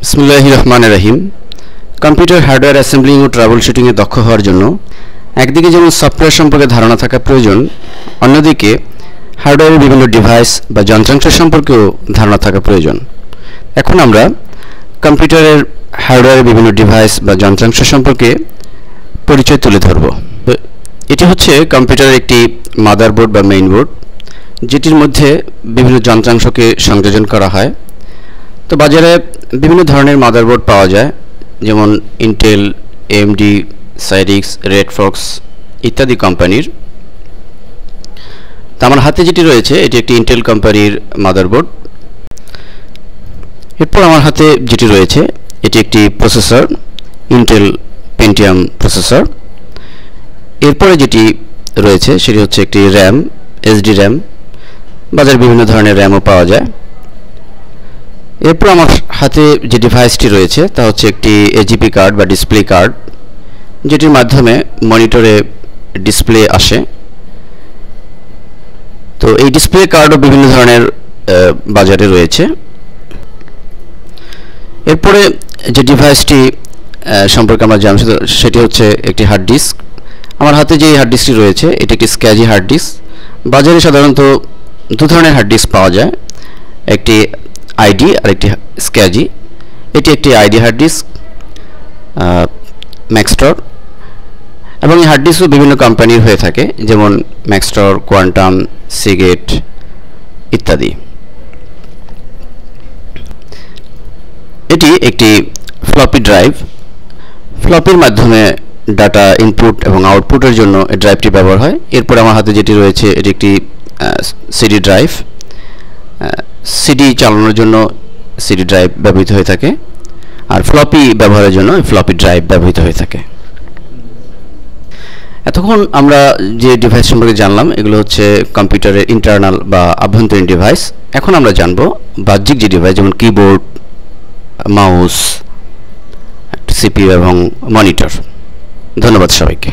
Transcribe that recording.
বিসমিল্লাহির রহমানির রহিম। Computer hardware assembling ও trouble শুটিংয়ে দক্ষ হওয়ার জন্য একদিকে যেমন সফটওয়্যার সম্পর্কে ধারণা থাকা প্রয়োজন, অন্যদিকে হার্ডওয়্যারের বিভিন্ন ডিভাইস বা যন্ত্রাংশ সম্পর্কেও ধারণা থাকা প্রয়োজন। এখন আমরা কম্পিউটারের হার্ডওয়্যারের বিভিন্ন ডিভাইস বা যন্ত্রাংশ সম্পর্কে পরিচয় তুলে ধরব। এটি হচ্ছে কম্পিউটারের একটি মাদারবোর্ড বা মেইনবোর্ড, যেটির মধ্যে বিভিন্ন যন্ত্রাংশকে সংযোজন করা হয়। তো বাজারে বিভিন্ন ধরনের মাদারবোর্ড পাওয়া যায়, যেমন ইন্টেল, এএমডি, সাইরিক্স, রেড ফক্স ইত্যাদি কোম্পানির। তো আমার হাতে যেটি রয়েছে এটি একটি ইন্টেল কোম্পানির মাদারবোর্ড। এরপর আমার হাতে যেটি রয়েছে এটি একটি প্রসেসর, ইন্টেল পেন্টিয়াম প্রসেসর। এরপরে যেটি রয়েছে সেটি হচ্ছে একটি র্যাম, এসডি র্যাম। বাজারে বিভিন্ন ধরনের র্যামও পাওয়া যায়। এরপর আমার হাতে যে ডিভাইসটি রয়েছে তা হচ্ছে একটি এজিপি কার্ড বা ডিসপ্লে কার্ড, যেটির মাধ্যমে মনিটরে ডিসপ্লে আসে। তো এই ডিসপ্লে কার্ডও বিভিন্ন ধরনের বাজারে রয়েছে। এরপরে যে ডিভাইসটি সম্পর্কে আমরা জানছি সেটি হচ্ছে একটি হার্ড ডিস্ক। আমার হাতে যে হার্ড ডিস্কটি রয়েছে এটি একটি স্ক্যাজি হার্ড ডিস্ক। বাজারে সাধারণত দু ধরনের হার্ড ডিস্ক পাওয়া যায়, একটি আইডি আর একটি স্ক্যাজি। এটি একটি আইডি হার্ড ডিস্ক, ম্যাক্সটর, এবং এই হার্ড ডিস্কও বিভিন্ন কোম্পানির হয়ে থাকে, যেমন ম্যাক্সটর, কোয়ান্টাম, সিগেট ইত্যাদি। এটি একটি ফ্লপি ড্রাইভ। ফ্লপির মাধ্যমে ডাটা ইনপুট এবং আউটপুটের জন্য এই ড্রাইভটি ব্যবহার হয়। এরপর আমার হাতে যেটি রয়েছে এটি একটি সিডি ড্রাইভ। সিডি চালানোর জন্য সিডি ড্রাইভ ব্যবহৃত হয়ে থাকে, আর ফ্লপি ব্যবহারের জন্য ফ্লপি ড্রাইভ ব্যবহৃত হয়ে থাকে। এতক্ষণ আমরা যে ডিভাইস সম্পর্কে জানলাম এগুলো হচ্ছে কম্পিউটারের ইন্টারনাল বা আভ্যন্তরীণ ডিভাইস। এখন আমরা জানব বাহ্যিক যে ডিভাইস, যেমন কিবোর্ড, মাউস, সিপিইউ এবং মনিটর। ধন্যবাদ সবাইকে।